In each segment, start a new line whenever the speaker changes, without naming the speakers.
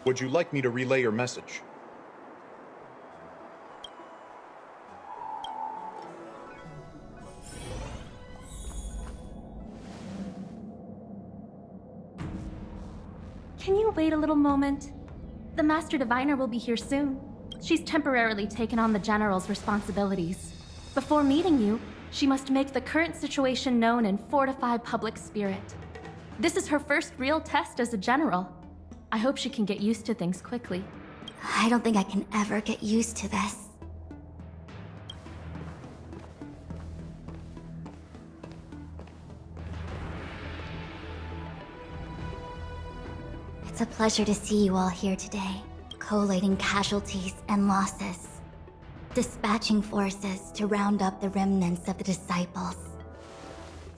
Would you like me to relay your message?
Can you wait a little moment? The Master Diviner will be here soon. She's temporarily taken on the General's responsibilities. Before meeting you, she must make the current situation known and fortify public spirit. This is her first real test as a General. I hope she can get used to things quickly.
I don't think I can ever get used to this. It's a pleasure to see you all here today, collating casualties and losses, dispatching forces to round up the remnants of the disciples,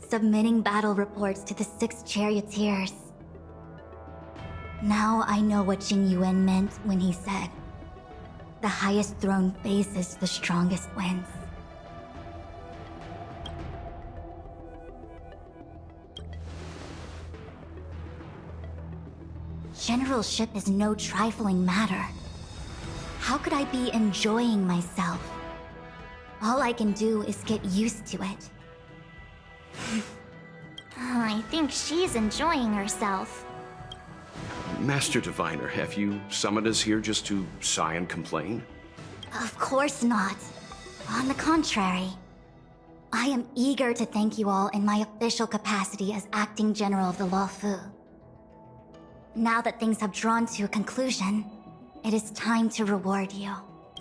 submitting battle reports to the 6 charioteers. Now I know what Jing Yuan meant when he said, "The highest throne faces the strongest wins." Generalship is no trifling matter. How could I be enjoying myself? All I can do is get used to it.
I think she's enjoying herself.
Master Diviner, have you summoned us here just to sigh and complain?
Of course not. On the contrary. I am eager to thank you all in my official capacity as Acting General of the Luofu. Now that things have drawn to a conclusion, it is time to reward you.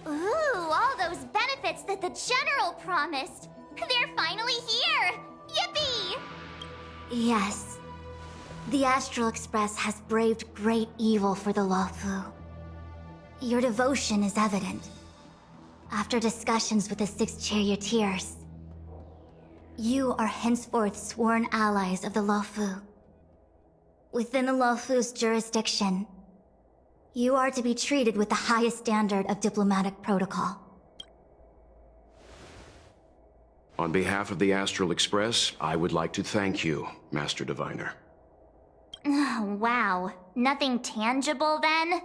Ooh, all those benefits that the General promised! They're finally here! Yippee!
Yes. The Astral Express has braved great evil for the Luofu. Your devotion is evident. After discussions with the 6 charioteers, you are henceforth sworn allies of the Luofu. Within the Luofu's jurisdiction, you are to be treated with the highest standard of diplomatic protocol.
On behalf of the Astral Express, I would like to thank you, Master Diviner.
Wow, nothing tangible then?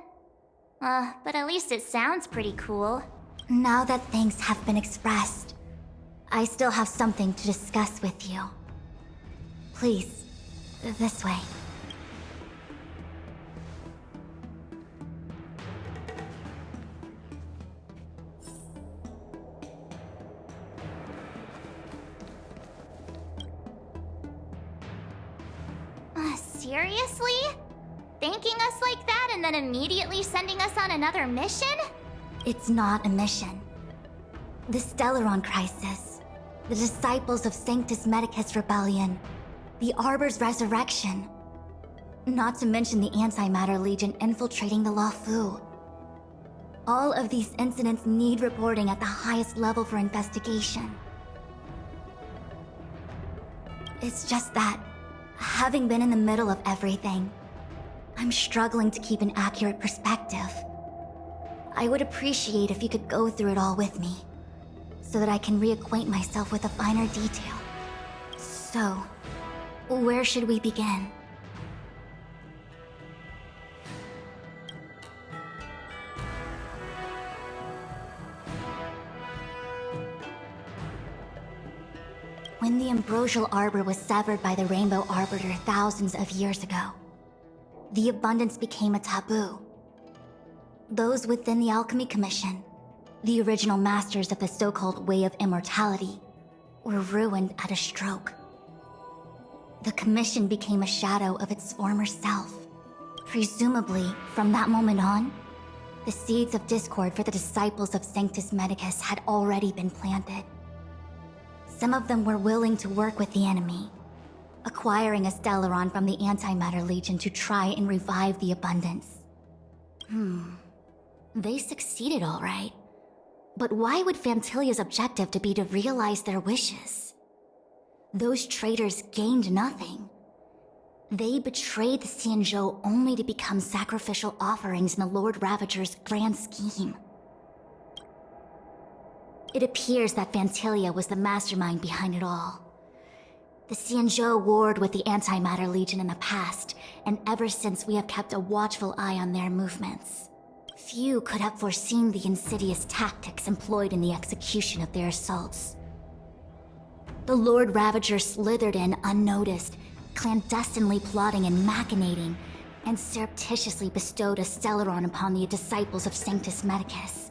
But at least it sounds pretty cool.
Now that thanks have been expressed, I still have something to discuss with you. Please, this way.
Seriously? Thanking us like that and then immediately sending us on another mission?
It's not a mission. The Stellaron Crisis, the Disciples of Sanctus Medicus Rebellion, the Arbor's resurrection, not to mention the Antimatter Legion infiltrating the Luofu. All of these incidents need reporting at the highest level for investigation. It's just that, having been in the middle of everything, I'm struggling to keep an accurate perspective. I would appreciate if you could go through it all with me, so that I can reacquaint myself with a finer detail. So, where should we begin? When the ambrosial arbor was severed by the Rainbow Arbiter thousands of years ago, the abundance became a taboo. Those within the Alchemy Commission, the original masters of the so-called Way of Immortality, were ruined at a stroke. The Commission became a shadow of its former self. Presumably, from that moment on, the seeds of discord for the disciples of Sanctus Medicus had already been planted. Some of them were willing to work with the enemy, acquiring a Stellaron from the Antimatter Legion to try and revive the abundance. They succeeded all right. But why would Fantilia's objective to be to realize their wishes? Those traitors gained nothing. They betrayed the Xianzhou only to become sacrificial offerings in the Lord Ravager's grand scheme. It appears that Fantilia was the mastermind behind it all. The Xianzhou warred with the Antimatter Legion in the past, and ever since we have kept a watchful eye on their movements. Few could have foreseen the insidious tactics employed in the execution of their assaults. The Lord Ravager slithered in unnoticed, clandestinely plotting and machinating, and surreptitiously bestowed a Stellaron upon the disciples of Sanctus Medicus.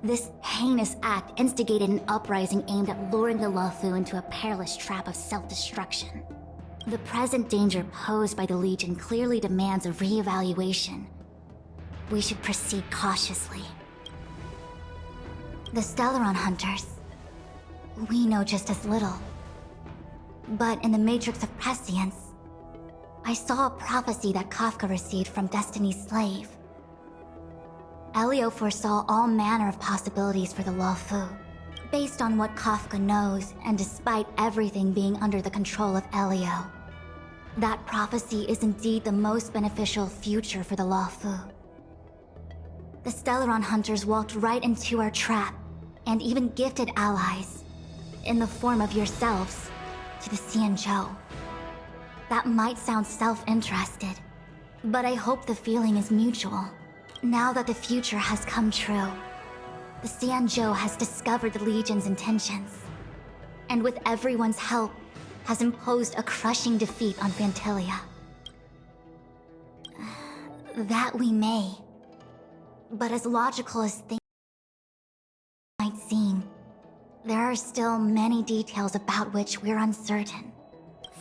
This heinous act instigated an uprising aimed at luring the Luofu into a perilous trap of self-destruction. The present danger posed by the Legion clearly demands a re-evaluation. We should proceed cautiously. The Stellaron Hunters. We know just as little. But in the Matrix of Prescience, I saw a prophecy that Kafka received from Destiny's slave. Elio foresaw all manner of possibilities for the Luofu. Based on what Kafka knows, and despite everything being under the control of Elio, that prophecy is indeed the most beneficial future for the Luofu. The Stellaron Hunters walked right into our trap, and even gifted allies, in the form of yourselves, to the Xianzhou. That might sound self-interested, but I hope the feeling is mutual. Now that the future has come true, the Xianzhou has discovered the Legion's intentions, and with everyone's help, has imposed a crushing defeat on Fantilia. That we may. But as logical as things might seem, there are still many details about which we're uncertain.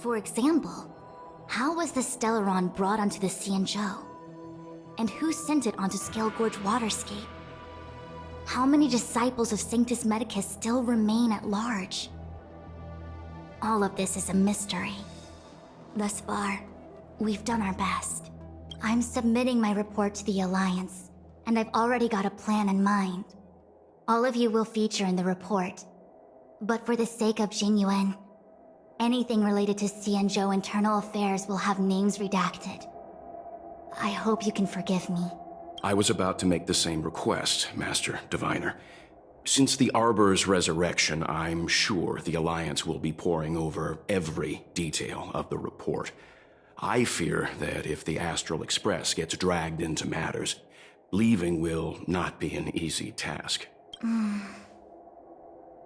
For example, how was the Stellaron brought onto the Xianzhou? And who sent it onto Scale Gorge Waterscape? How many disciples of Sanctus Medicus still remain at large? All of this is a mystery. Thus far, we've done our best. I'm submitting my report to the Alliance, and I've already got a plan in mind. All of you will feature in the report. But for the sake of Jingyuan, anything related to Xianzhou internal affairs will have names redacted. I hope you can forgive me.
I was about to make the same request, Master Diviner. Since the Arbor's resurrection, I'm sure the Alliance will be poring over every detail of the report. I fear that if the Astral Express gets dragged into matters, leaving will not be an easy task.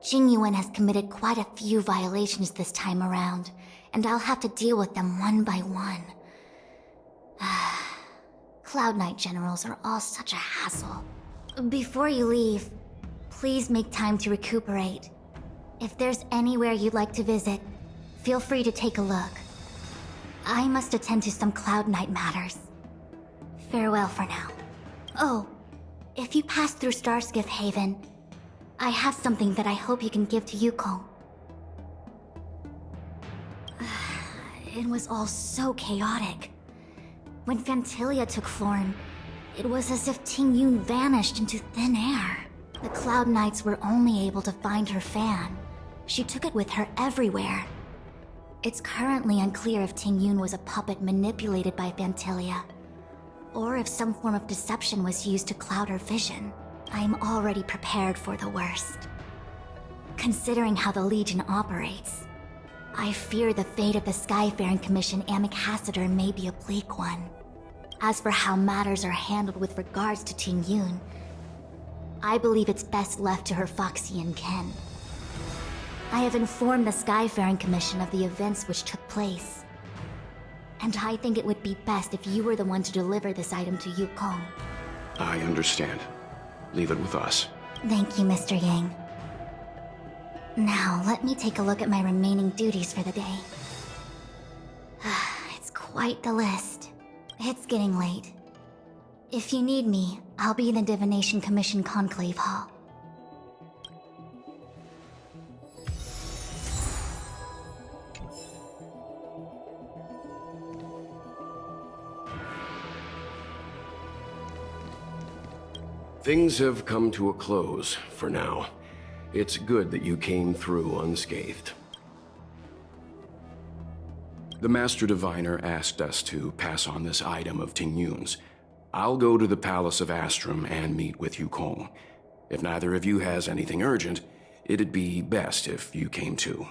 Jingyuan has committed quite a few violations this time around, and I'll have to deal with them one by one. Cloud Knight generals are all such a hassle. Before you leave, please make time to recuperate. If there's anywhere you'd like to visit, feel free to take a look. I must attend to some Cloud Knight matters. Farewell for now. Oh, if you pass through Starskiff Haven, I have something that I hope you can give to Yukong. It was all so chaotic. When Fantilia took form, it was as if Ting Yun vanished into thin air. The Cloud Knights were only able to find her fan. She took it with her everywhere. It's currently unclear if Ting Yun was a puppet manipulated by Fantilia, or if some form of deception was used to cloud her vision. I'm already prepared for the worst. Considering how the Legion operates, I fear the fate of the Skyfaring Commission Amichacitor may be a bleak one. As for how matters are handled with regards to Ting Yun, I believe it's best left to her Foxian kin. I have informed the Skyfaring Commission of the events which took place, and I think it would be best if you were the one to deliver this item to Yukong.
I understand. Leave it with us.
Thank you, Mr. Yang. Now, let me take a look at my remaining duties for the day. It's quite the list. It's getting late. If you need me, I'll be in the Divination Commission Conclave Hall.
Things have come to a close for now. It's good that you came through unscathed. The Master Diviner asked us to pass on this item of Tingyun's. I'll go to the Palace of Astrum and meet with Yukong. If neither of you has anything urgent, it'd be best if you came too.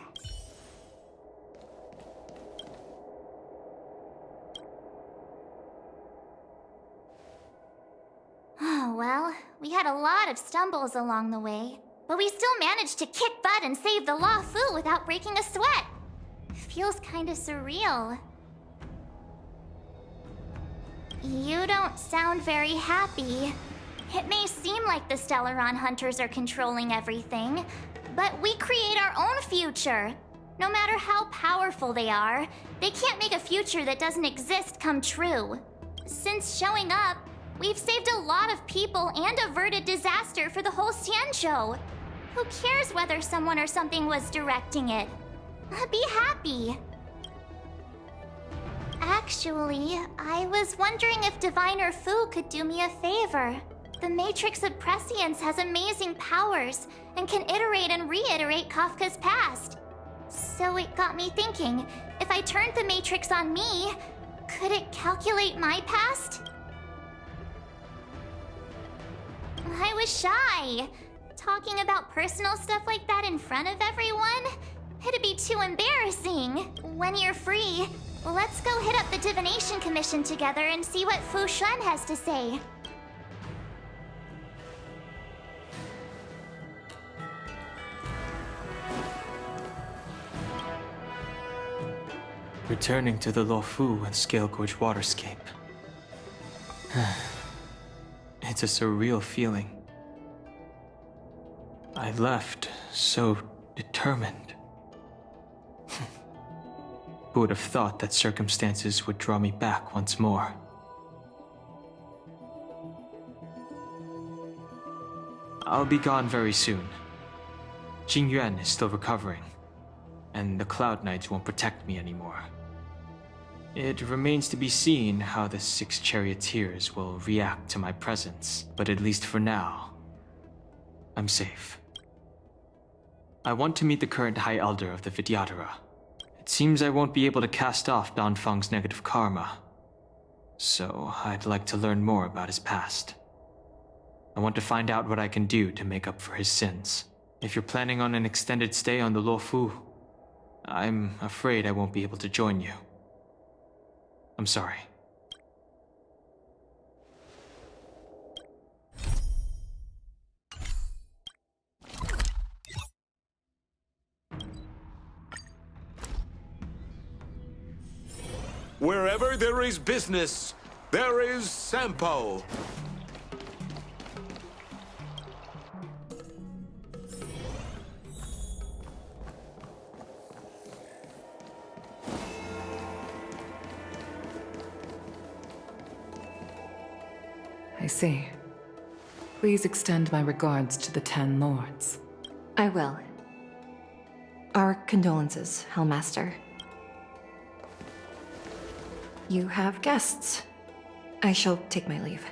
Oh, well, we had a lot of stumbles along the way, but we still managed to kick butt and save the Luofu without breaking a sweat. Feels kinda surreal. You don't sound very happy. It may seem like the Stellaron hunters are controlling everything, but we create our own future. No matter how powerful they are, they can't make a future that doesn't exist come true. Since showing up, we've saved a lot of people and averted disaster for the whole Xianzhou. Who cares whether someone or something was directing it? Be happy. Actually, I was wondering if Diviner Fu could do me a favor. The Matrix of Prescience has amazing powers and can iterate and reiterate Kafka's past. So it got me thinking, if I turned the Matrix on me, could it calculate my past? I was shy. Talking about personal stuff like that in front of everyone? It'd be too embarrassing. When you're free, let's go hit up the Divination Commission together and see what Fu Xuan has to say.
Returning to the Luofu and Scale Gorge waterscape. It's a surreal feeling. I left so determined. Who would have thought that circumstances would draw me back once more? I'll be gone very soon. Jing Yuan is still recovering, and the Cloud Knights won't protect me anymore. It remains to be seen how the 6 charioteers will react to my presence, but at least for now, I'm safe. I want to meet the current High Elder of the Vidyadhara. It seems I won't be able to cast off Danfeng's negative karma, so I'd like to learn more about his past. I want to find out what I can do to make up for his sins. If you're planning on an extended stay on the Luofu, I'm afraid I won't be able to join you. I'm sorry.
Wherever there is business, there is Sampo.
I see. Please extend my regards to the 10 lords.
I will. Our condolences, Hellmaster. You have guests. I shall take my leave.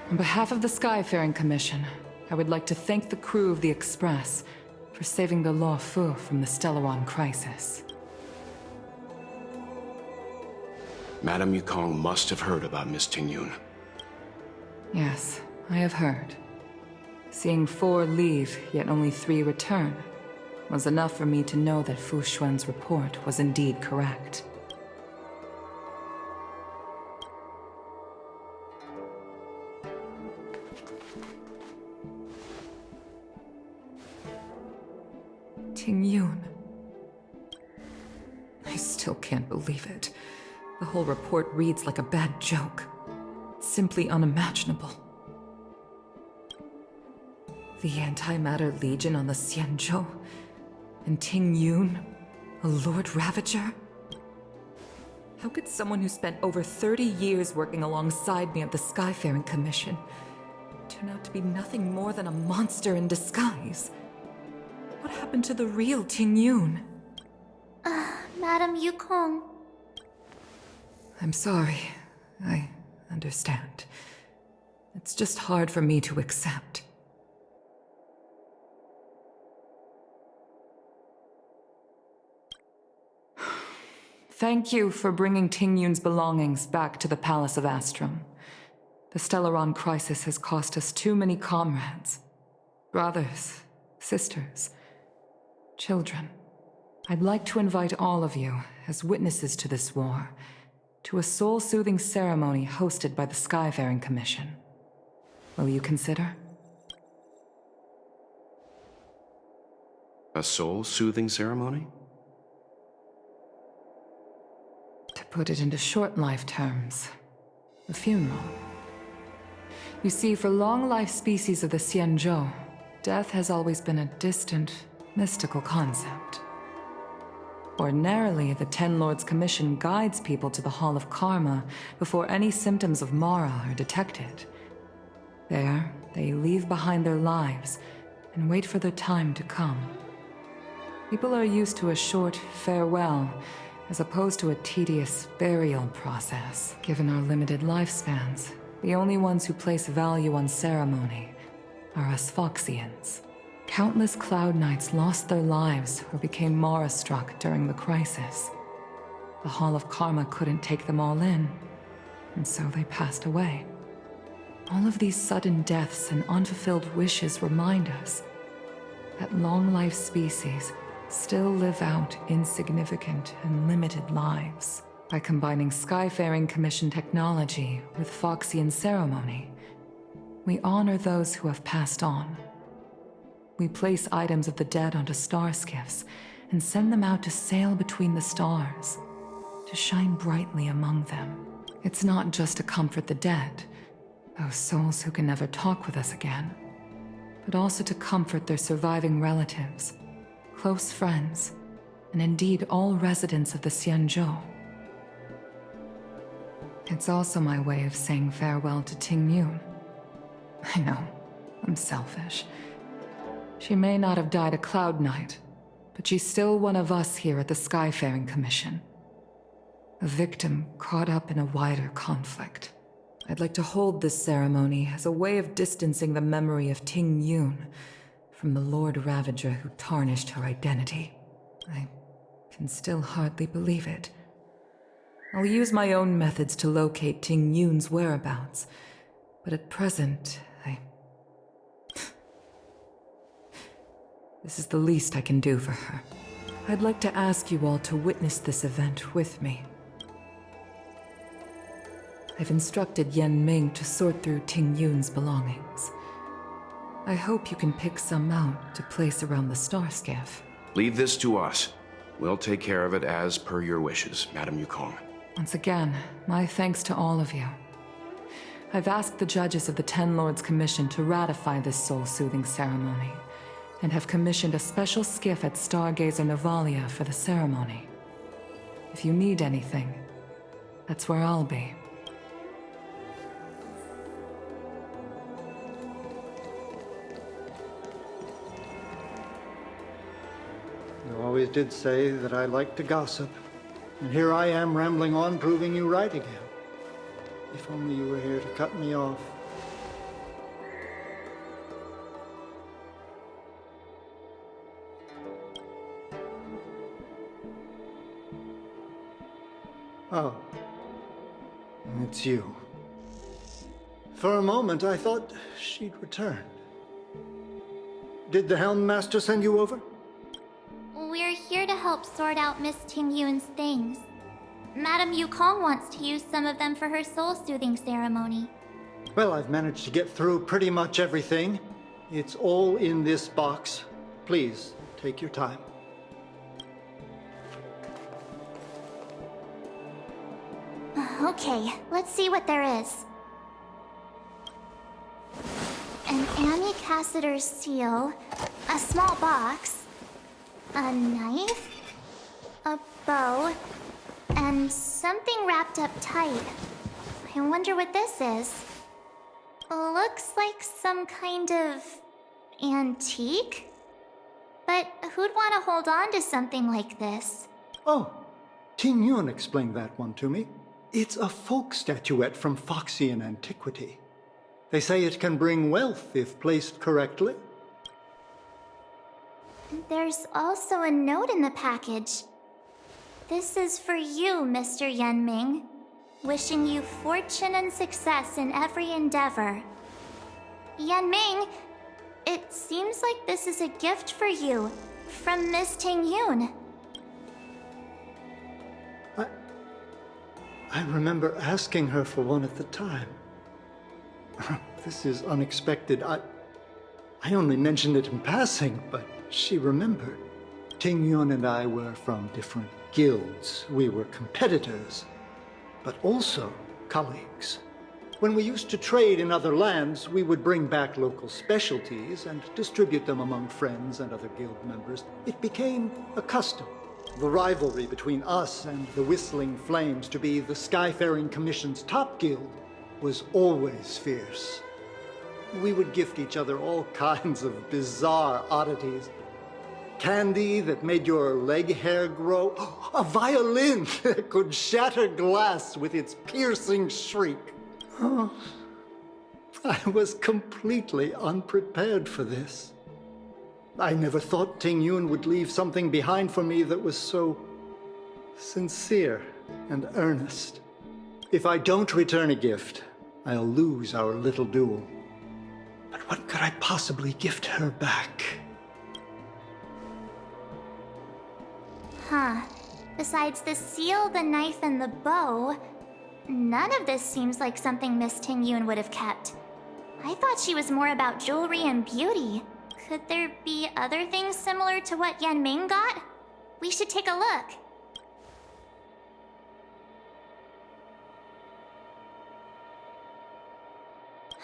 On behalf of the Skyfaring Commission, I would like to thank the crew of the Express for saving the Luofu from the Stellaron crisis.
Madame Yukong must have heard about Miss Tingyun.
Yes, I have heard. Seeing 4 leave, yet only 3 return, was enough for me to know that Fu Xuan's report was indeed correct. Tingyun. I still can't believe it. The whole report reads like a bad joke. It's simply unimaginable. The Antimatter Legion on the Xianzhou, and Tingyun, a Lord Ravager? How could someone who spent over 30 years working alongside me at the Skyfaring Commission turn out to be nothing more than a monster in disguise? What happened to the real Tingyun?
Madame Yukong.
I'm sorry. I understand. It's just hard for me to accept. Thank you for bringing Ting Yun's belongings back to the Palace of Astrum. The Stellaron crisis has cost us too many comrades. Brothers, sisters, children. I'd like to invite all of you, as witnesses to this war, to a soul-soothing ceremony hosted by the Skyfaring Commission. Will you consider?
A soul-soothing ceremony?
To put it into short life terms, a funeral. You see, for long-life species of the Xianzhou, death has always been a distant, mystical concept. Ordinarily, the Ten Lords Commission guides people to the Hall of Karma before any symptoms of Mara are detected. There, they leave behind their lives and wait for their time to come. People are used to a short farewell as opposed to a tedious burial process. Given our limited lifespans, the only ones who place value on ceremony are us Foxians. Countless Cloud Knights lost their lives or became Mara-struck during the crisis. The Hall of Karma couldn't take them all in, and so they passed away. All of these sudden deaths and unfulfilled wishes remind us that long-life species still live out insignificant and limited lives. By combining Skyfaring Commission technology with Foxian ceremony, we honor those who have passed on. We place items of the dead onto star skiffs and send them out to sail between the stars, to shine brightly among them. It's not just to comfort the dead, those souls who can never talk with us again, but also to comfort their surviving relatives, close friends, and indeed all residents of the Xianzhou. It's also my way of saying farewell to Ting Yun. I know, I'm selfish. She may not have died a Cloud Knight, but she's still one of us here at the Skyfaring Commission. A victim caught up in a wider conflict. I'd like to hold this ceremony as a way of distancing the memory of Ting Yun from the Lord Ravager who tarnished her identity. I can still hardly believe it. I'll use my own methods to locate Ting Yun's whereabouts, but at present, This is the least I can do for her. I'd like to ask you all to witness this event with me. I've instructed Yen Ming to sort through Ting Yun's belongings. I hope you can pick some out to place around the star skiff.
Leave this to us. We'll take care of it as per your wishes, Madame Yukong.
Once again, my thanks to all of you. I've asked the judges of the Ten Lords Commission to ratify this soul-soothing ceremony, and have commissioned a special skiff at Stargazer Novalia for the ceremony. If you need anything, that's where I'll be.
You always did say that I like to gossip, and here I am rambling on, proving you right again. If only you were here to cut me off. Oh, it's you. For a moment, I thought she'd returned. Did the Helm Master send you over?
We're here to help sort out Miss Ting Yun's things. Madame Yukong wants to use some of them for her soul-soothing ceremony.
Well, I've managed to get through pretty much everything. It's all in this box. Please, take your time.
Okay, let's see what there is. An Ami Cassider's seal, a small box, a knife, a bow, and something wrapped up tight. I wonder what this is. Looks like some kind of antique? But who'd want to hold on to something like this?
Oh, Ting Yun explained that one to me. It's a folk statuette from Foxian antiquity. They say it can bring wealth if placed correctly.
There's also a note in the package. This is for you, Mr. Yanming. Wishing you fortune and success in every endeavor. Yanming, it seems like this is a gift for you from Miss Ting Yun.
I remember asking her for one at the time. This is unexpected. I only mentioned it in passing, but she remembered. Ting Yun and I were from different guilds. We were competitors, but also colleagues. When we used to trade in other lands, we would bring back local specialties and distribute them among friends and other guild members. It became a custom. The rivalry between us and the Whistling Flames to be the Skyfaring Commission's top guild was always fierce. We would gift each other all kinds of bizarre oddities. Candy that made your leg hair grow. A violin that could shatter glass with its piercing shriek. Oh, I was completely unprepared for this. I never thought Ting Yun would leave something behind for me that was so sincere and earnest. If I don't return a gift, I'll lose our little duel. But what could I possibly gift her back?
Huh. Besides the seal, the knife, and the bow, none of this seems like something Miss Ting Yun would have kept. I thought she was more about jewelry and beauty. Could there be other things similar to what Yanming got? We should take a look.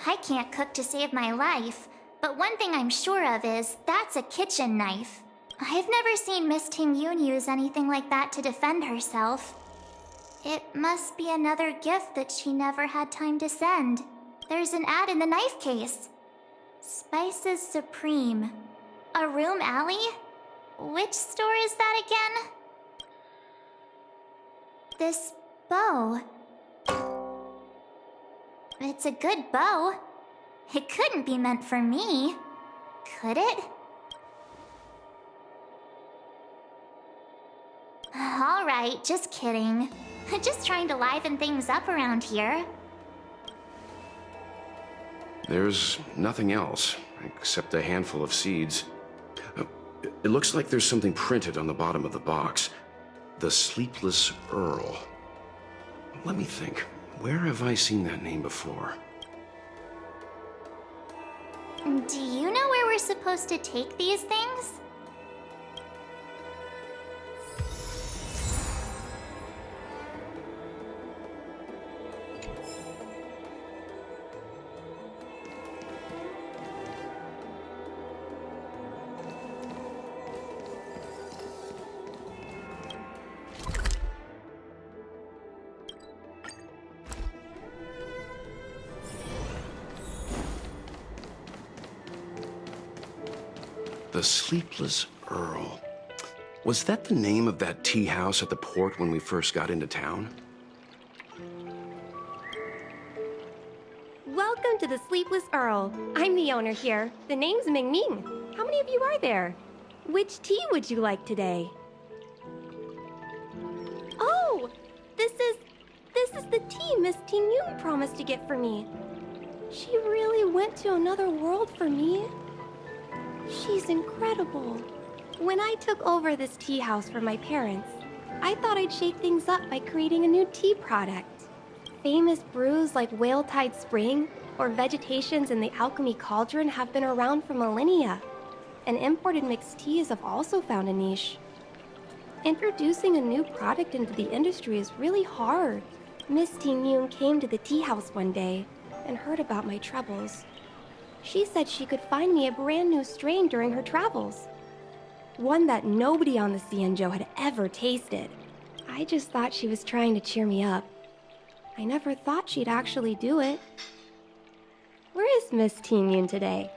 I can't cook to save my life, but one thing I'm sure of is that's a kitchen knife. I've never seen Miss Ting Yun use anything like that to defend herself. It must be another gift that she never had time to send. There's an ad in the knife case. Spices Supreme. A room alley? Which store is that again? This bow. It's a good bow. It couldn't be meant for me, could it? Alright, just kidding. Just trying to liven things up around here.
There's nothing else, except a handful of seeds. It looks like there's something printed on the bottom of the box. The Sleepless Earl. Let me think. Where have I seen that name before?
Do you know where we're supposed to take these things?
The Sleepless Earl. Was that the name of that tea house at the port when we first got into town?
Welcome to the Sleepless Earl. I'm the owner here. The name's Ming Ming. How many of you are there? Which tea would you like today? Oh, this is the tea Miss Ting Yun promised to get for me. She really went to another world for me. She's incredible. When I took over this tea house from my parents, I thought I'd shake things up by creating a new tea product. Famous brews like Whale Tide Spring or Vegetations in the Alchemy Cauldron have been around for millennia, and imported mixed teas have also found a niche. Introducing a new product into the industry is really hard. Miss Ting Yun came to the tea house one day and heard about my troubles. She said she could find me a brand new strain during her travels. One that nobody on the Xianzhou had ever tasted. I just thought she was trying to cheer me up. I never thought she'd actually do it. Where is Miss Ting Yun today?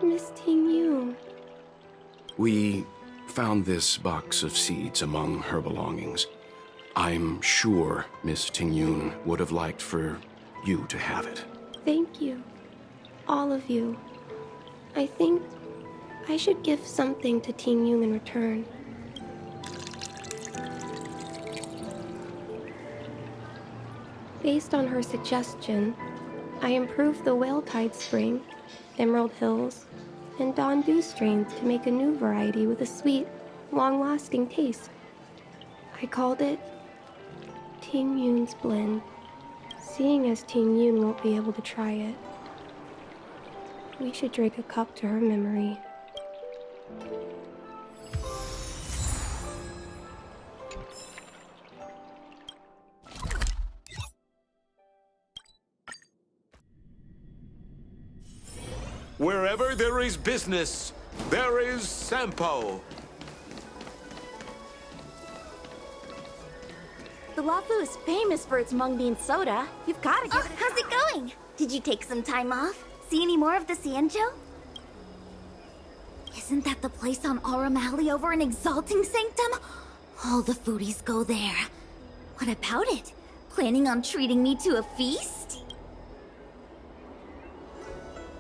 Miss Ting-Yun.
We found this box of seeds among her belongings. I'm sure Miss Ting-Yun would have liked for you to have it.
Thank you. All of you. I think I should give something to Ting-Yun in return. Based on her suggestion, I improved the Whale Tide Spring, Emerald Hills, and Dawn Dew strains to make a new variety with a sweet, long-lasting taste. I called it Ting-Yun's Blend, seeing as Ting-Yun won't be able to try it. We should drink a cup to her memory.
Wherever there is business, there is Sampo.
The Luofu is famous for its mung bean soda. You've got to give it a
how's it going? Did you take some time off? See any more of the Xianzhou? Isn't that the place on Aurum Alley over in Exalting Sanctum? All the foodies go there. What about it? Planning on treating me to a feast?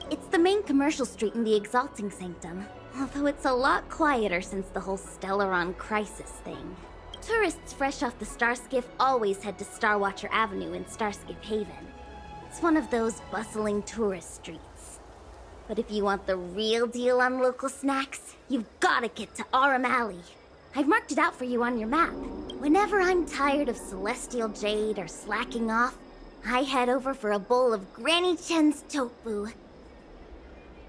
It's the main commercial street in the Exalting Sanctum, although it's a lot quieter since the whole Stellaron crisis thing. Tourists fresh off the Starskiff always head to Starwatcher Avenue in Starskiff Haven. It's one of those bustling tourist streets. But if you want the real deal on local snacks, you've gotta get to Aurum Alley. I've marked it out for you on your map. Whenever I'm tired of Celestial Jade or slacking off, I head over for a bowl of Granny Chen's tofu.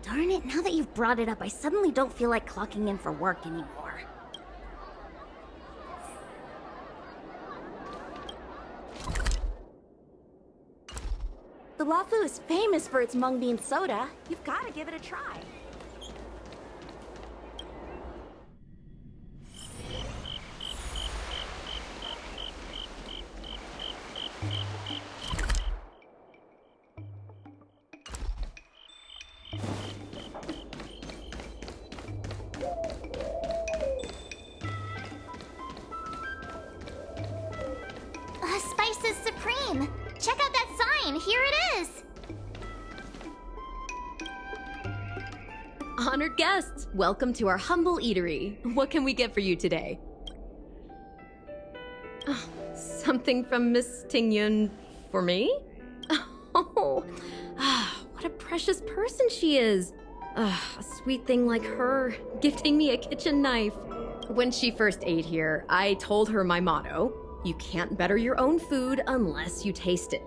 Darn it, now that you've brought it up, I suddenly don't feel like clocking in for work anymore.
The Luofu is famous for its mung bean soda. You've got to give it a try.
Spices Supreme! Check out that sign! Here it is!
Honored guests, welcome to our humble eatery. What can we get for you today? Oh, something from Miss Ting-Yun for me? Oh, what a precious person she is. A sweet thing like her, gifting me a kitchen knife. When she first ate here, I told her my motto: you can't better your own food unless you taste it.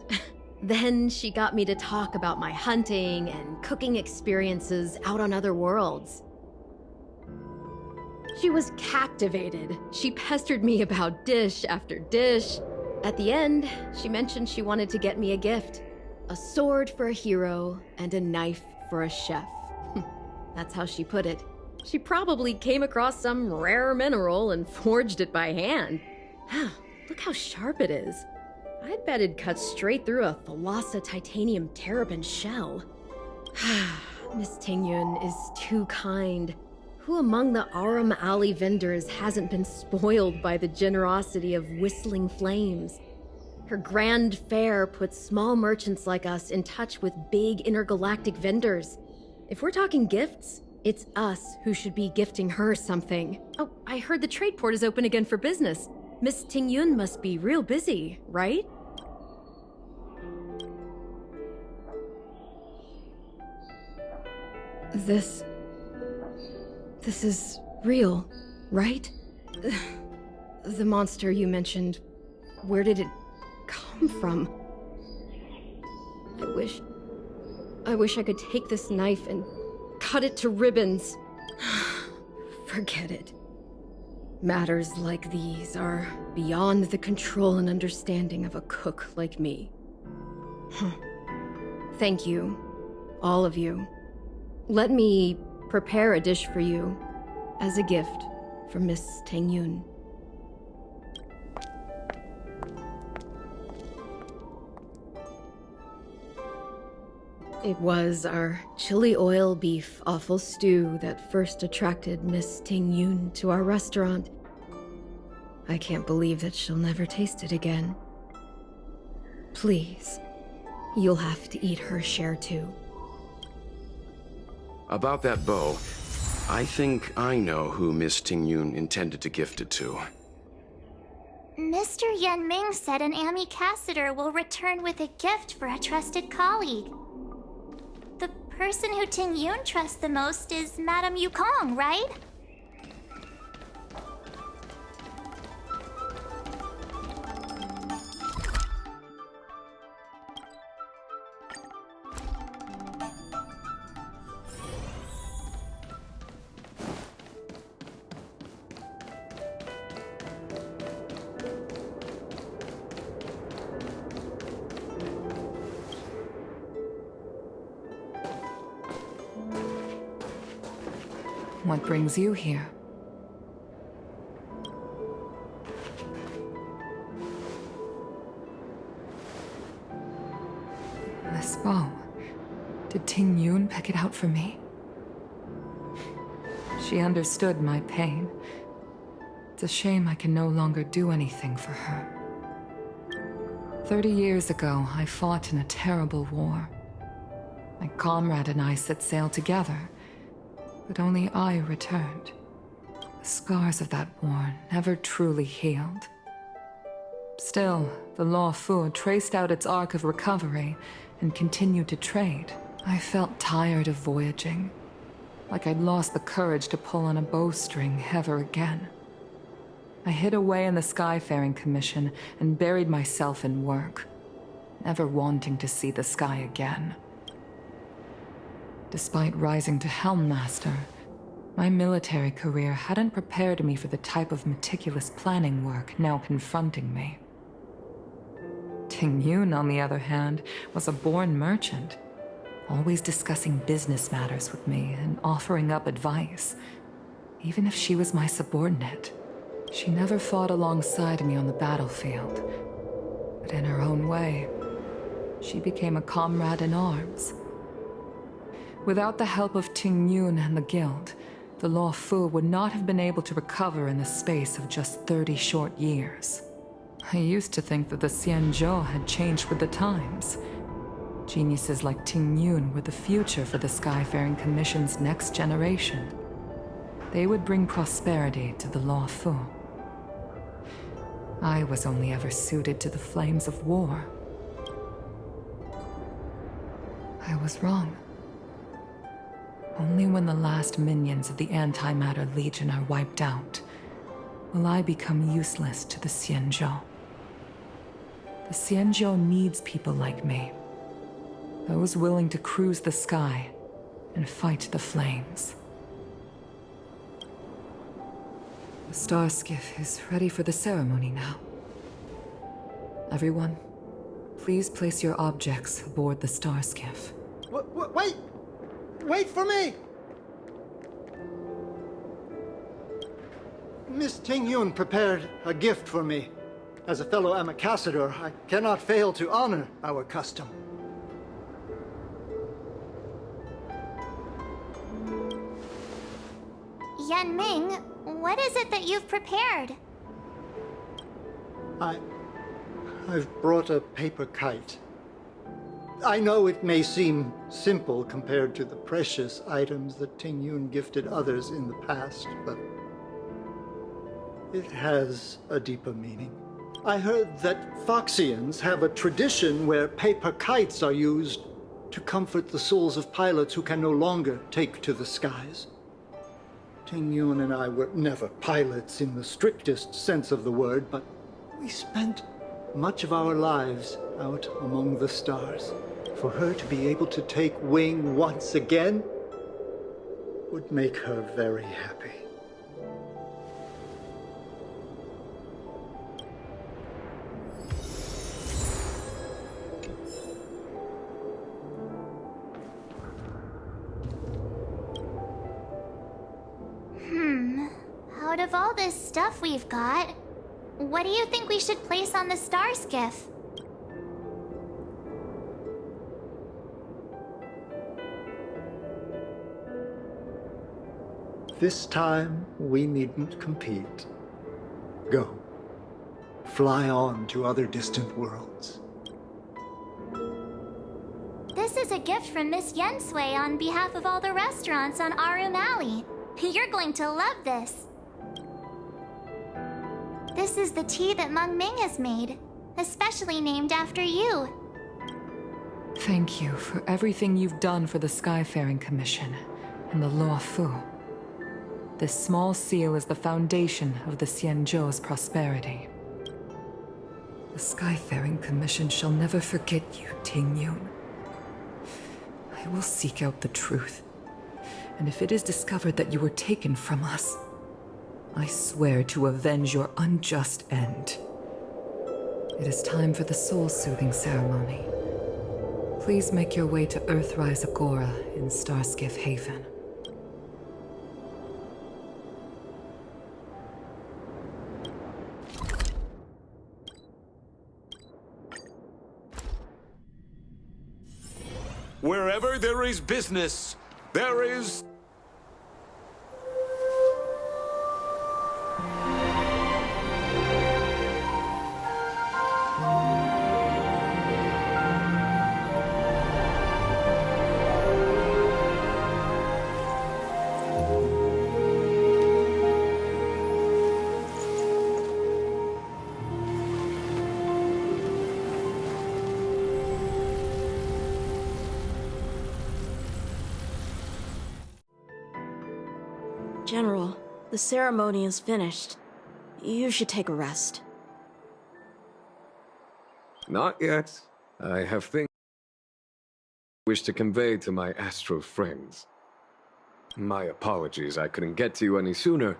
Then she got me to talk about my hunting and cooking experiences out on other worlds. She was captivated. She pestered me about dish after dish. At the end, she mentioned she wanted to get me a gift. A sword for a hero and a knife for a chef. That's how she put it. She probably came across some rare mineral and forged it by hand. Look how sharp it is. I'd bet it'd cut straight through a Thalassa titanium terrapin shell. Miss Ting-Yun is too kind. Who among the Aurum Alley vendors hasn't been spoiled by the generosity of Whistling Flames? Her grand fare puts small merchants like us in touch with big intergalactic vendors. If we're talking gifts, it's us who should be gifting her something. Oh, I heard the trade port is open again for business. Miss Ting-Yun must be real busy, right? This is real, right? The monster you mentioned, where did it come from? I wish I could take this knife and cut it to ribbons. Forget it. Matters like these are beyond the control and understanding of a cook like me. Thank you, all of you. Let me prepare a dish for you as a gift from Miss Ting-Yun. It was our chili oil beef offal stew that first attracted Miss Ting Yun to our restaurant. I can't believe that she'll never taste it again. Please, you'll have to eat her share too.
About that bow, I think I know who Miss Ting Yun intended to gift it to.
Mr. Yan Ming said an ambassador will return with a gift for a trusted colleague. The person who Ting Yun trusts the most is Madame Yukong, right?
What brings you here? This bow. Did Ting Yun pick it out for me? She understood my pain. It's a shame I can no longer do anything for her. 30 years ago, I fought in a terrible war. My comrade and I set sail together, but only I returned. The scars of that war never truly healed. Still, the Luofu traced out its arc of recovery and continued to trade. I felt tired of voyaging, like I'd lost the courage to pull on a bowstring ever again. I hid away in the Skyfaring Commission and buried myself in work, never wanting to see the sky again. Despite rising to Helm Master, my military career hadn't prepared me for the type of meticulous planning work now confronting me. Ting Yun, on the other hand, was a born merchant, always discussing business matters with me and offering up advice, even if she was my subordinate. She never fought alongside me on the battlefield, but in her own way, she became a comrade in arms. Without the help of Ting Yun and the Guild, the Luofu would not have been able to recover in the space of just 30 short years. I used to think that the Xianzhou had changed with the times. Geniuses like Ting Yun were the future for the Skyfaring Commission's next generation. They would bring prosperity to the Luofu. I was only ever suited to the flames of war. I was wrong. Only when the last minions of the Antimatter Legion are wiped out will I become useless to the Xianzhou. The Xianzhou needs people like me, those willing to cruise the sky and fight the flames. The star skiff is ready for the ceremony now. Everyone, please place your objects aboard the star skiff.
Wait! Wait for me! Miss Ting Yun prepared a gift for me. As a fellow ambassador, I cannot fail to honor our custom.
Yan Ming, what is it that you've prepared?
I've brought a paper kite. I know it may seem simple compared to the precious items that Ting Yun gifted others in the past, but it has a deeper meaning. I heard that Foxians have a tradition where paper kites are used to comfort the souls of pilots who can no longer take to the skies. Ting Yun and I were never pilots in the strictest sense of the word, but we spent much of our lives out among the stars. For her to be able to take wing once again would make her very happy.
Out of all this stuff we've got, what do you think we should place on the star skiff?
This time, we needn't compete. Go. Fly on to other distant worlds.
This is a gift from Miss Xianzhou on behalf of all the restaurants on Arum Alley. You're going to love this. This is the tea that Meng Ming has made, especially named after you.
Thank you for everything you've done for the Skyfaring Commission and the Luofu. This small seal is the foundation of the Xianzhou's prosperity. The Skyfaring Commission shall never forget you, Ting Yun. I will seek out the truth, and if it is discovered that you were taken from us, I swear to avenge your unjust end. It is time for the soul-soothing ceremony. Please make your way to Earthrise Agora in Starskiff Haven.
Wherever there is business, there is...
General, the ceremony is finished. You should take a rest.
Not yet. I have things I wish to convey to my astro friends. My apologies I couldn't get to you any sooner.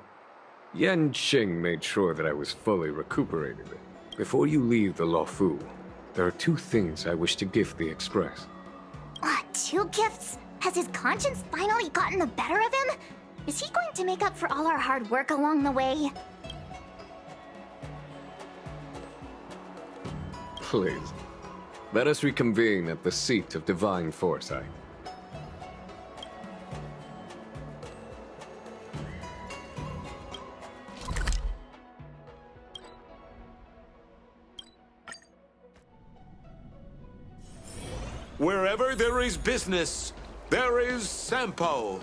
Yan Qing made sure that I was fully recuperated. Before you leave the Luofu, there are 2 things I wish to gift the Express.
2 gifts? Has his conscience finally gotten the better of him? Is he going to make up for all our hard work along the way?
Please, let us reconvene at the seat of divine foresight.
Wherever there is business, there is Sampo.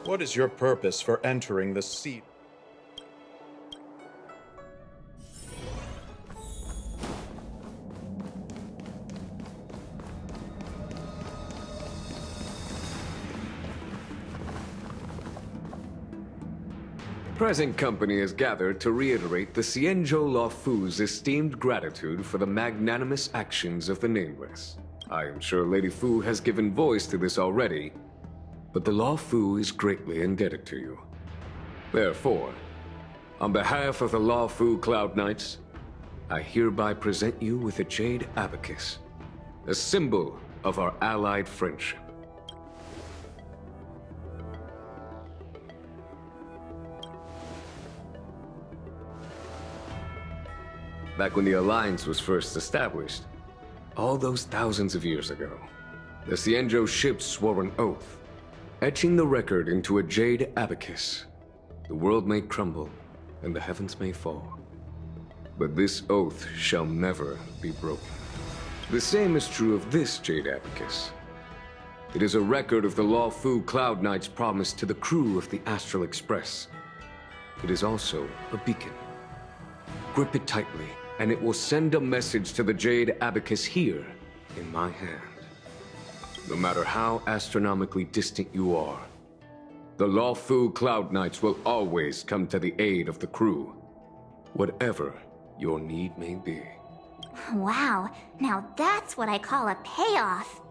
What is your purpose for entering the seat?
Present company is gathered to reiterate the Xianzhou Luofu's esteemed gratitude for the magnanimous actions of the Nameless. I am sure Lady Fu has given voice to this already, but the Luofu is greatly indebted to you. Therefore, on behalf of the Luofu Cloud Knights, I hereby present you with a Jade Abacus, a symbol of our allied friendship. Back when the Alliance was first established, all those thousands of years ago, the Xianzhou ships swore an oath, etching the record into a Jade Abacus. The world may crumble, and the heavens may fall, but this oath shall never be broken. The same is true of this Jade Abacus. It is a record of the Luofu Cloud Knight's promise to the crew of the Astral Express. It is also a beacon. Grip it tightly, and it will send a message to the Jade Abacus here, in my hand. No matter how astronomically distant you are, the Luofu Cloud Knights will always come to the aid of the crew, whatever your need may be.
Wow, now that's what I call a payoff.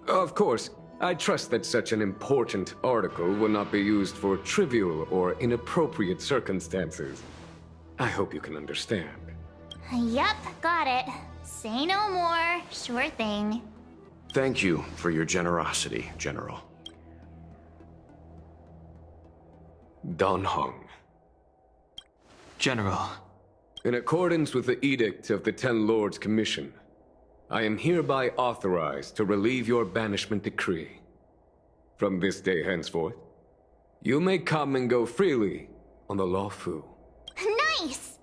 Of course, I trust that such an important article will not be used for trivial or inappropriate circumstances. I hope you can understand.
Yep, got it. Say no more. Sure thing.
Thank you for your generosity, General.
Dan Heng.
General,
In accordance with the edict of the Ten Lords Commission, I am hereby authorized to relieve your banishment decree. From this day henceforth, you may come and go freely on the Luofu.
Nice!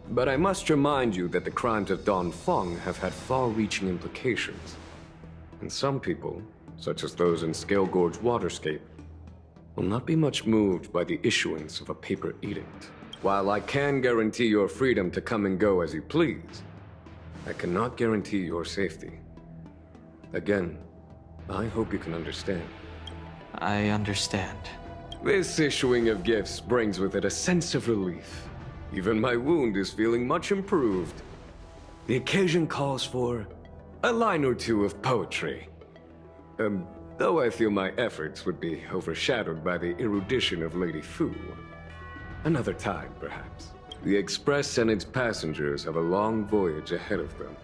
But I must remind you that the crimes of Dongfeng have had far-reaching implications. And some people, such as those in Scale Gorge Waterscape, will not be much moved by the issuance of a paper edict. While I can guarantee your freedom to come and go as you please, I cannot guarantee your safety. Again, I hope you can understand.
I understand.
This issuing of gifts brings with it a sense of relief. Even my wound is feeling much improved. The occasion calls for a line or two of poetry. Though I feel my efforts would be overshadowed by the erudition of Lady Fu. Another time, perhaps. The Express and its passengers have a long voyage ahead of them.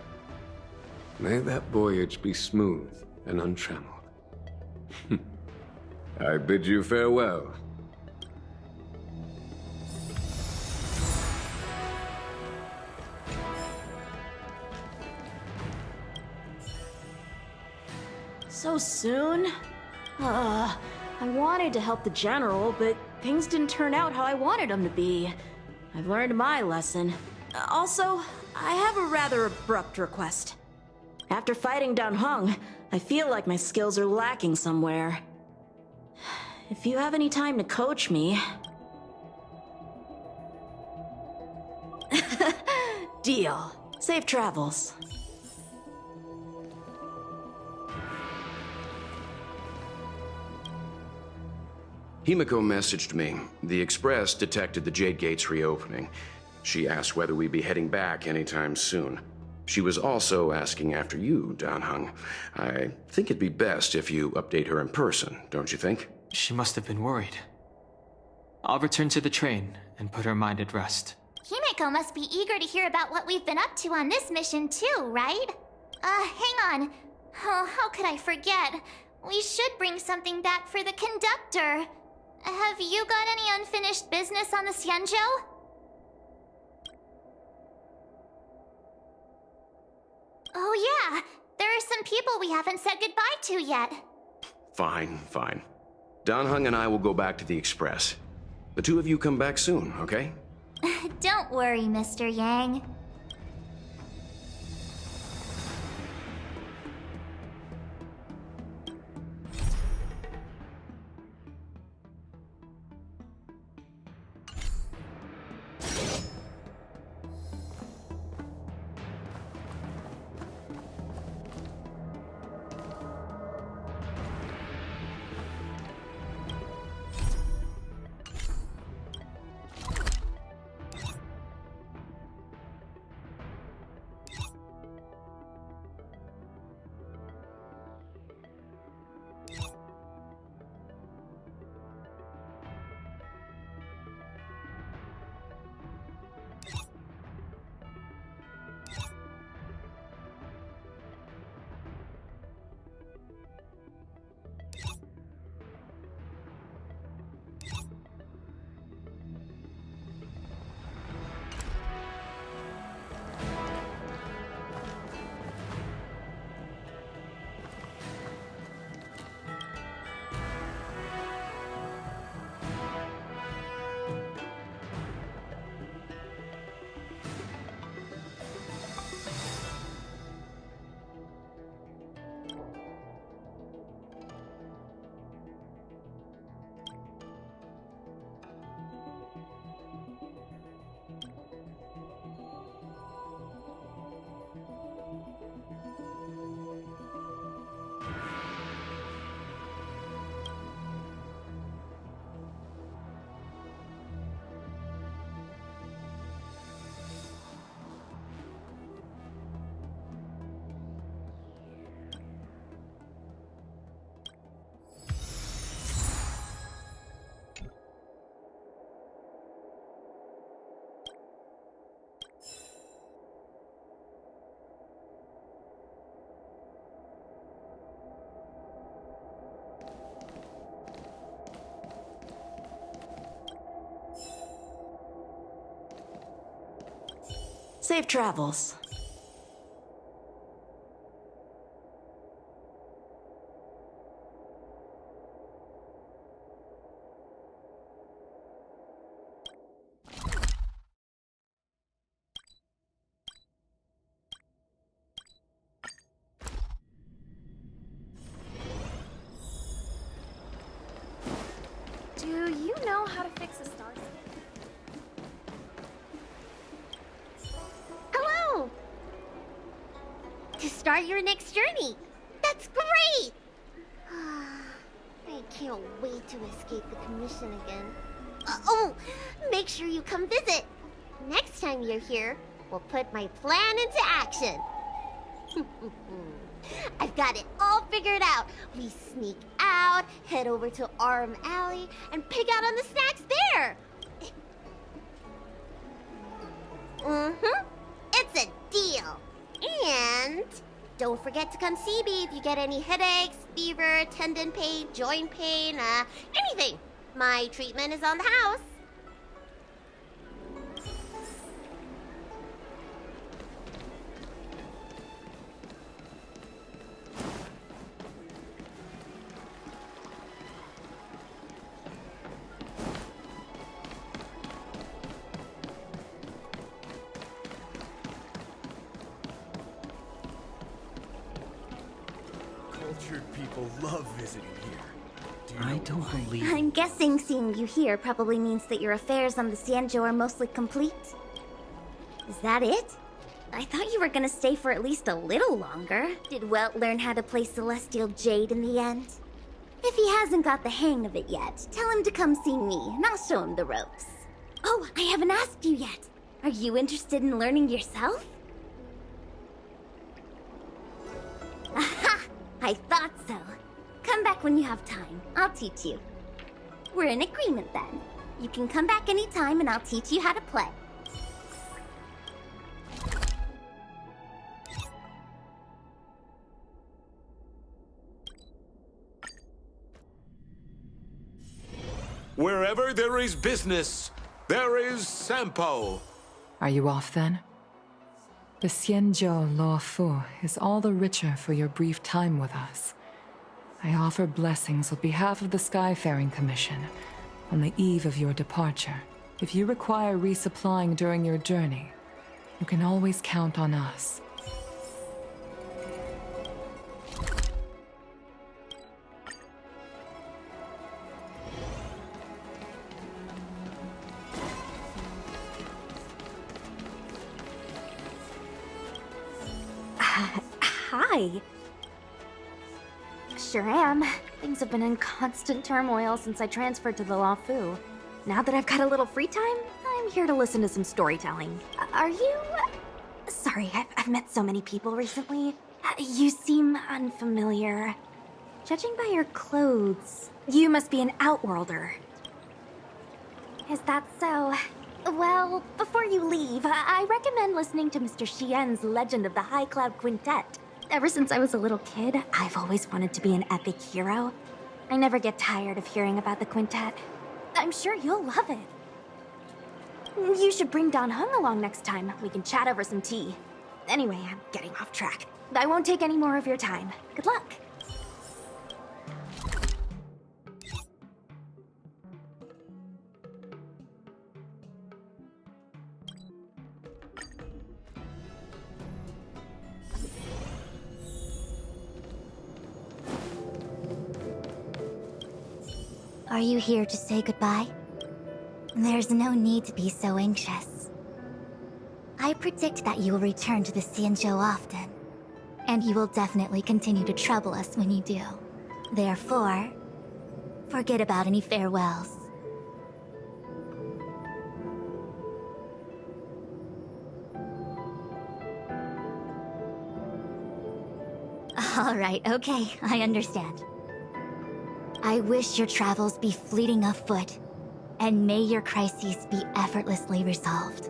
May that voyage be smooth and untrammeled. I bid you farewell.
So soon? I wanted to help the General, but things didn't turn out how I wanted them to be. I've learned my lesson. Also, I have a rather abrupt request. After fighting Danheng, I feel like my skills are lacking somewhere. If you have any time to coach me... Deal. Safe travels.
Himiko messaged me. The Express detected the Jade Gates reopening. She asked whether we'd be heading back anytime soon. She was also asking after you, Danheng. I think it'd be best if you update her in person, don't you think?
She must have been worried. I'll return to the train and put her mind at rest.
Himeko must be eager to hear about what we've been up to on this mission too, right? Hang on. Oh, how could I forget? We should bring something back for the conductor. Have you got any unfinished business on the Xianzhou? Oh yeah, there are some people we haven't said goodbye to yet.
Fine. Danheng and I will go back to the Express. The two of you come back soon, okay?
Don't worry, Mr. Yang.
Safe travels.
Do you know how to fix a star?
Hello! To start your next journey. That's great! I can't wait to escape the commission again. Oh, make sure you come visit. Next time you're here, we'll put my plan into action. I've got it all figured out. We sneak out, head over to Arm Alley, and pick out on the snacks there. It's a deal. And don't forget to come see me if you get any headaches, fever, tendon pain, joint pain, anything. My treatment is on the house.
Cultured people love visiting here.
I don't believe...
I'm guessing seeing you here probably means that your affairs on the Xianzhou are mostly complete. Is that it? I thought you were gonna stay for at least a little longer. Did Welt learn how to play Celestial Jade in the end? If he hasn't got the hang of it yet, tell him to come see me, and I'll show him the ropes. Oh, I haven't asked you yet. Are you interested in learning yourself? Aha! I thought so. Come back when you have time. I'll teach you. We're in agreement then. You can come back anytime and I'll teach you how to play.
Wherever there is business, there is Sampo.
Are you off then? The Xianzhou Luofu is all the richer for your brief time with us. I offer blessings on behalf of the Skyfaring Commission on the eve of your departure. If you require resupplying during your journey, you can always count on us.
Hi. Sure am. Things have been in constant turmoil since I transferred to the Luofu. Now that I've got a little free time, I'm here to listen to some storytelling. Are you... Sorry, I've met so many people recently. You seem unfamiliar. Judging by your clothes, you must be an Outworlder. Is that so? Well, before you leave, I recommend listening to Mr. Xian's Legend of the High Cloud Quintet. Ever since I was a little kid, I've always wanted to be an epic hero. I never get tired of hearing about the quintet. I'm sure you'll love it. You should bring Don Hung along next time. We can chat over some tea. Anyway, I'm getting off track. I won't take any more of your time. Good luck.
Are you here to say goodbye? There's no need to be so anxious. I predict that you will return to the Xianzhou often, and you will definitely continue to trouble us when you do. Therefore, forget about any farewells. All right, okay, I understand. I wish your travels be fleeting of foot, and may your crises be effortlessly resolved.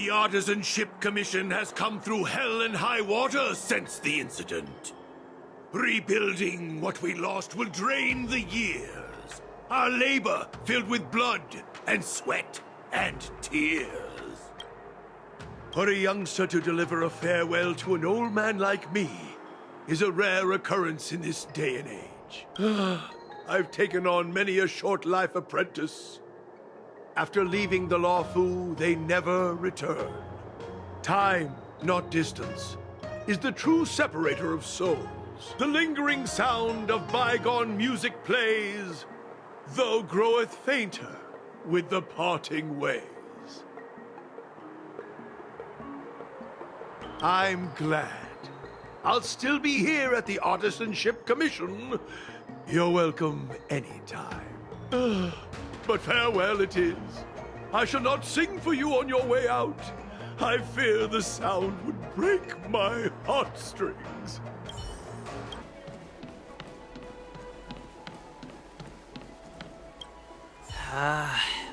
The Artisan Ship Commission has come through hell and high water since the incident. Rebuilding what we lost will drain the years. Our labor filled with blood and sweat and tears. For a youngster to deliver a farewell to an old man like me is a rare occurrence in this day and age. I've taken on many a short-life apprentice. After leaving the Luofu, they never return. Time, not distance, is the true separator of souls. The lingering sound of bygone music plays, though groweth fainter with the parting ways. I'm glad. I'll still be here at the Artisan Ship Commission. You're welcome anytime. But farewell it is. I shall not sing for you on your way out. I fear the sound would break my heartstrings.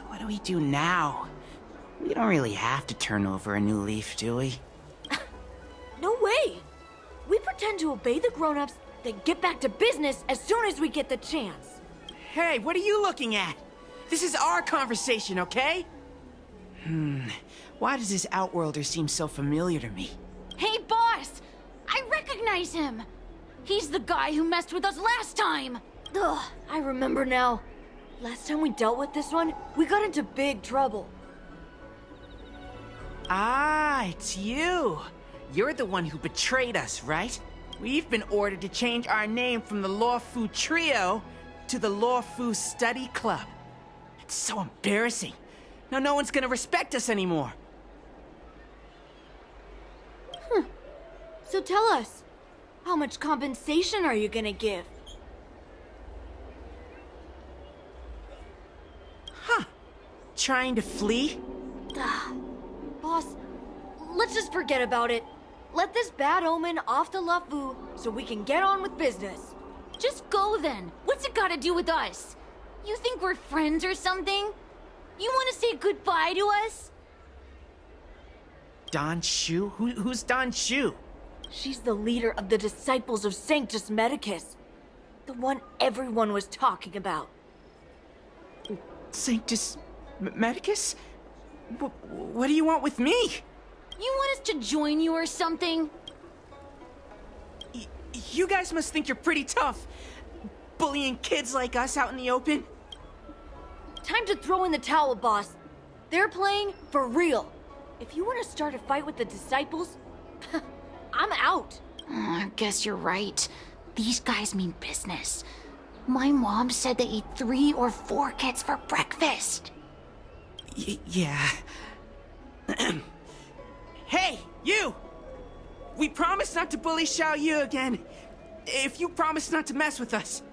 What do we do now? We don't really have to turn over a new leaf, do we?
No way! We pretend to obey the grown-ups, then get back to business as soon as we get the chance.
Hey, what are you looking at? This is our conversation, okay? Why does this Outworlder seem so familiar to me?
Hey, boss! I recognize him! He's the guy who messed with us last time! Ugh, I remember now. Last time we dealt with this one, we got into big trouble.
Ah, it's you. You're the one who betrayed us, right? We've been ordered to change our name from the Luofu Trio to the Luofu Study Club. It's so embarrassing. Now no one's gonna respect us anymore.
So tell us, how much compensation are you gonna give?
Trying to flee?
Boss, let's just forget about it. Let this bad omen off the Luofu so we can get on with business.
Just go then. What's it got to do with us? You think we're friends or something? You want to say goodbye to us?
Don Shu? Who's Don Shu?
She's the leader of the Disciples of Sanctus Medicus. The one everyone was talking about.
Sanctus Medicus? What do you want with me?
You want us to join you or something?
You guys must think you're pretty tough, bullying kids like us out in the open.
Time to throw in the towel, boss. They're playing for real. If you want to start a fight with the Disciples, I'm out.
I guess you're right. These guys mean business. My mom said they eat 3 or 4 kids for breakfast.
Yeah. Hey, you! We promise not to bully Xiaoyu again. If you promise not to mess with us.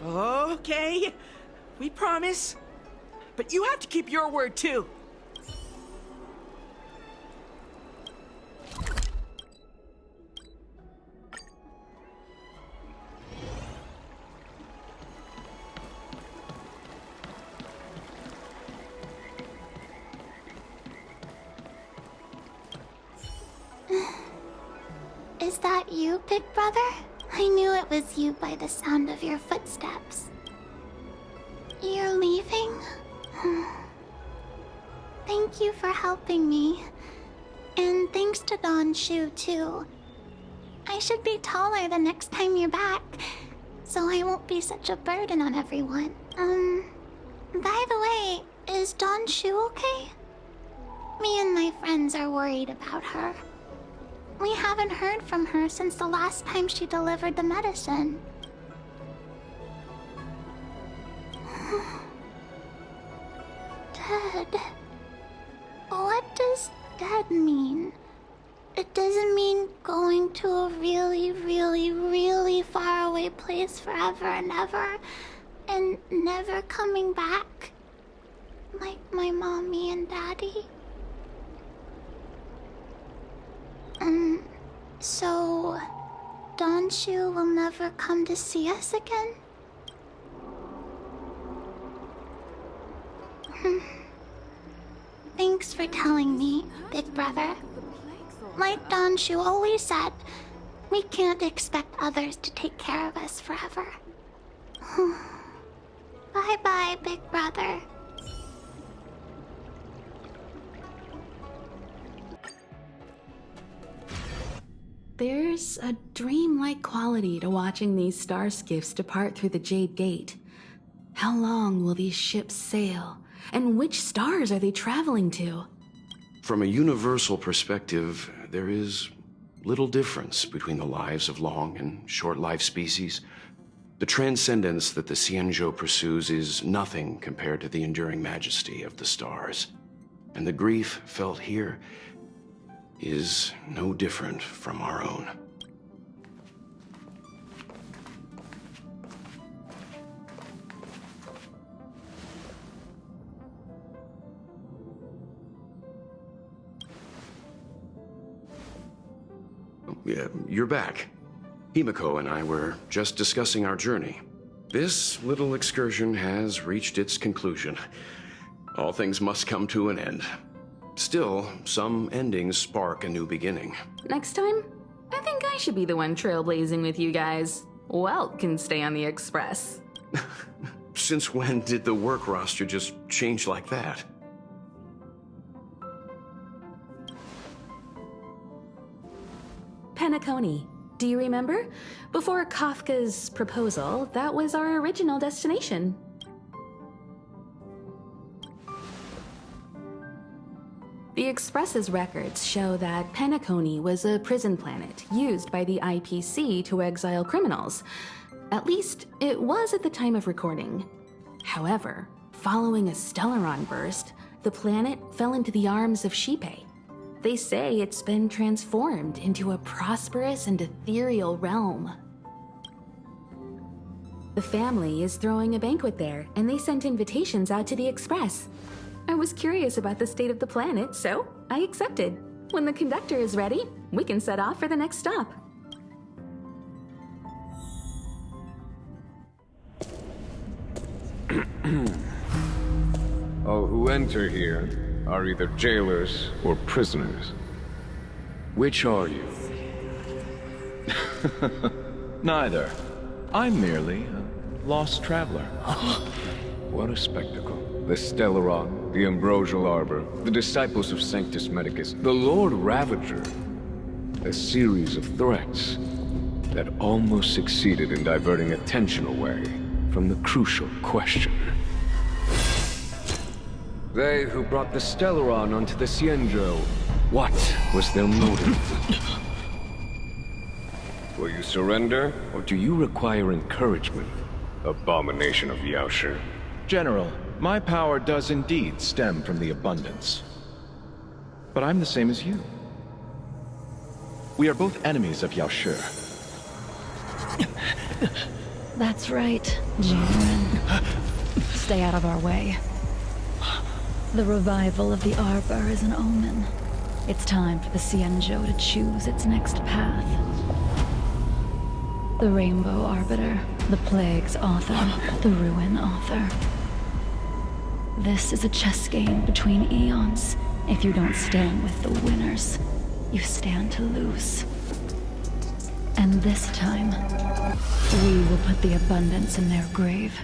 Okay, we promise. But you have to keep your word too.
Is that you, Big Brother? I knew it was you by the sound of your footsteps. You're leaving? Thank you for helping me. And thanks to Don Shu, too. I should be taller the next time you're back, so I won't be such a burden on everyone. By the way, is Don Shu okay? Me and my friends are worried about her. We haven't heard from her since the last time she delivered the medicine. Dead. What does dead mean? It doesn't mean going to a really, really, really far away place forever and ever, and never coming back, like my mommy and daddy. So, Don Shu will never come to see us again? Thanks for telling me, Big Brother. Like Donshu always said, we can't expect others to take care of us forever. Bye-bye, Big Brother.
There's a dreamlike quality to watching these star skiffs depart through the Jade Gate. How long will these ships sail? And which stars are they traveling to?
From a universal perspective, there is little difference between the lives of long and short-lived species. The transcendence that the Xianzhou pursues is nothing compared to the enduring majesty of the stars. And the grief felt here is no different from our own. Yeah, you're back. Himiko and I were just discussing our journey. This little excursion has reached its conclusion. All things must come to an end. Still, some endings spark a new beginning.
Next time, I think I should be the one trailblazing with you guys. Welt can stay on the Express.
Since when did the work roster just change like that?
Penacony. Do you remember? Before Kafka's proposal, that was our original destination. The Express's records show that Penacony was a prison planet used by the IPC to exile criminals. At least, it was at the time of recording. However, following a Stellaron burst, the planet fell into the arms of Xipe. They say it's been transformed into a prosperous and ethereal realm. The family is throwing a banquet there, and they sent invitations out to the Express. I was curious about the state of the planet, so I accepted. When the conductor is ready, we can set off for the next stop.
All who enter here are either jailers or prisoners. Which are you?
Neither. I'm merely a lost traveler.
What a spectacle. The Stellaron, the Ambrosial Arbor, the disciples of Sanctus Medicus, the Lord Ravager. A series of threats that almost succeeded in diverting attention away from the crucial question. They who brought the Stellaron onto the Xianzhou, what was their motive? Will you surrender, or do you require encouragement, abomination of Yaoshi?
General, my power does indeed stem from the abundance. But I'm the same as you. We are both enemies of Yaoshi.
That's right, Jinren. Stay out of our way. The revival of the Arbor is an omen. It's time for the Xianzhou to choose its next path. The Rainbow Arbiter, the Plague's author, the Ruin author. This is a chess game between eons. If you don't stand with the winners, you stand to lose. And this time, we will put the abundance in their grave.